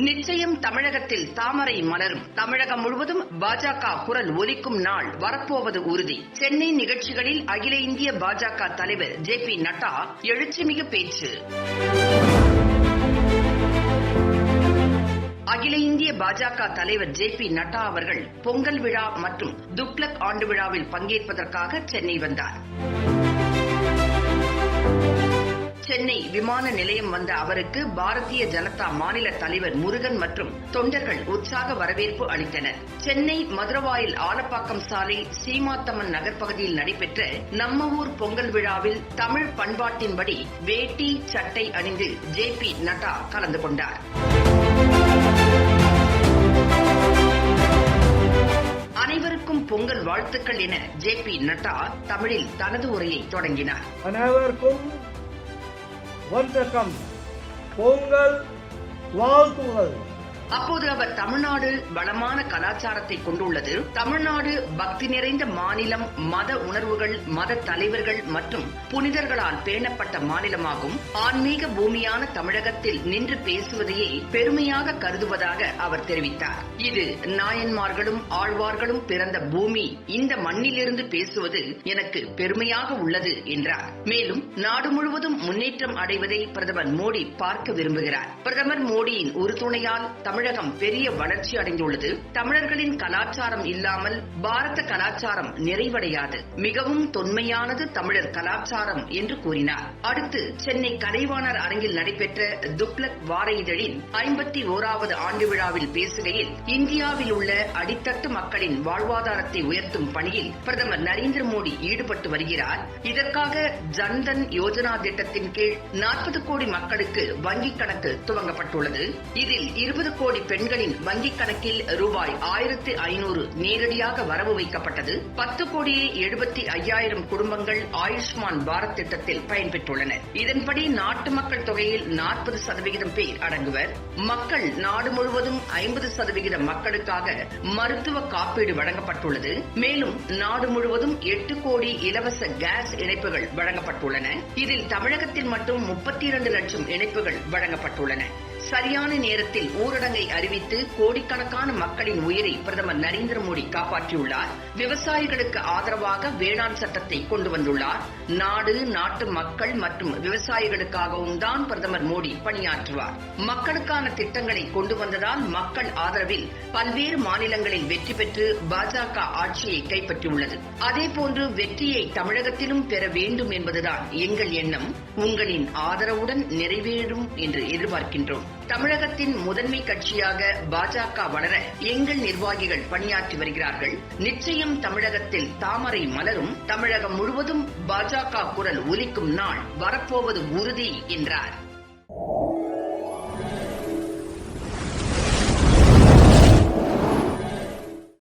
நிச்சயம் தமிழகத்தில் தாமரை மலரும். தமிழகம் முழுவதும் பாஜக குரல் ஒலிக்கும் நாள் வரப்போவது உறுதி. சென்னை நிகழ்ச்சிகளில் அகில இந்திய பாஜக தலைவர் JP நட்டா எழுச்சிமிகு பேச்சு. அகில இந்திய பாஜக தலைவர் JP நட்டா அவர்கள் பொங்கல் விழா மற்றும் துக்ளக் ஆண்டு விழாவில் பங்கேற்பதற்காக சென்னை வந்தார். சென்னை விமான நிலையம் வந்த அவருக்கு பாரதிய ஜனதா மாநில தலைவர் முருகன் மற்றும் தொண்டர்கள் உற்சாக வரவேற்பு அளித்தனர். சென்னை மதுரவாயில் ஆலப்பாக்கம் சாலை சீமாத்தம்மன் நகர் பகுதியில் நடைபெற்ற நம்ம ஊர் பொங்கல் விழாவில் தமிழ் பண்பாட்டின்படி வேட்டி சட்டை அணிந்து JP நட்டா கலந்து கொண்டார். அனைவருக்கும் பொங்கல் வாழ்த்துக்கள் என JP நட்டா தமிழில் தனது உரையை தொடங்கினார். அனைவருக்கும் வணக்கம், பொங்கல் வாழ்த்துக்கள். அப்போது அவர் தமிழ்நாடு வளமான கலாச்சாரத்தை கொண்டுள்ளது, தமிழ்நாடு பக்தி நிறைந்த மாநிலம், மத உணர்வுகள், மத தலைவர்கள் மற்றும் புனிதர்களால் பேணப்பட்ட மாநிலமாகும், ஆன்மீக பூமியான தமிழகத்தில் நின்று பேசுவதையே பெருமையாக கருதுவதாக அவர் தெரிவித்தார். இது நாயன்மார்களும் ஆழ்வார்களும் பிறந்த பூமி, இந்த மண்ணிலிருந்து பேசுவது எனக்கு பெருமையாக உள்ளது என்றார். மேலும் நாடு முழுவதும் முன்னேற்றம் அடைவதை பிரதமர் மோடி பார்க்க விரும்புகிறார். பிரதமர் மோடியின் உறுதுணையால் தமிழகம் பெரிய வளர்ச்சி அடைந்துள்ளது. தமிழர்களின் கலாச்சாரம் இல்லாமல் பாரத கலாச்சாரம் நிறைவடையாது. மிகவும் தொன்மையானது தமிழர் கலாச்சாரம் என்று கூறினார். அடுத்து சென்னை கலைவாணர் அரங்கில் நடைபெற்ற துக்ளக் வார இதழின் 51வது ஆண்டு விழாவில் பேசுகையில், இந்தியாவில் உள்ள அடித்தட்டு மக்களின் வாழ்வாதாரத்தை உயர்த்தும் பணியில் பிரதமர் நரேந்திர மோடி ஈடுபட்டு வருகிறார். இதற்காக ஜன்தன் யோஜனா திட்டத்தின் கீழ் 40 கோடி மக்களுக்கு வங்கிக் கணக்கு துவங்கப்பட்டுள்ளது. இதில் 20 கோடி பெண்களின் வங்கிக் கணக்கில் ரூபாய் 1500 நேரடியாக வரவு வைக்கப்பட்டது. 10,75,00,000 குடும்பங்கள் ஆயுஷ்மான் பாரத் திட்டத்தில் பயன்பெற்றுள்ளனர். இதன்படி நாட்டு மக்கள் தொகையில் 40% பேர் அடங்குவர். மக்கள் நாடு முழுவதும் 50% மக்களுக்காக மருத்துவ காப்பீடு வழங்கப்பட்டுள்ளது. மேலும் நாடு முழுவதும் 8 கோடி இலவச கேஸ் இணைப்புகள் வழங்கப்பட்டுள்ளன. இதில் தமிழகத்தில் மட்டும் 32 லட்சம் இணைப்புகள் வழங்கப்பட்டுள்ளன. சரியான நேரத்தில் ஊரடங்கை அறிவித்து கோடிக்கணக்கான மக்களின் உயிரை பிரதமர் நரேந்திர மோடி காப்பாற்றியுள்ளார். விவசாயிகளுக்கு ஆதரவாக வேளாண் சட்டத்தை கொண்டு வந்துள்ளார். நாடு, நாட்டு மக்கள் மற்றும் விவசாயிகளுக்காகவும் தான் பிரதமர் மோடி பணியாற்றுவார். மக்களுக்கான திட்டங்களை கொண்டு வந்ததால் மக்கள் ஆதரவில் பல்வேறு மாநிலங்களில் வெற்றி பெற்று பாஜக ஆட்சியை கைப்பற்றியுள்ளது. அதேபோன்று வெற்றியை தமிழகத்திலும் பெற வேண்டும் என்பதுதான் எங்கள் எண்ணம். உங்களின் ஆதரவுடன் நிறைவேறும் என்று எதிர்பார்க்கின்றோம். தமிழகத்தின் முதன்மை கட்சியாக பாஜக வளர எங்கள் நிர்வாகிகள் பணியாற்றி வருகிறார்கள். நிச்சயம் தமிழகத்தில் தாமரை மலரும். தமிழகம் முழுவதும் பாஜக குரல் ஒலிக்கும் நாள் வரப்போவது உறுதி என்றார்.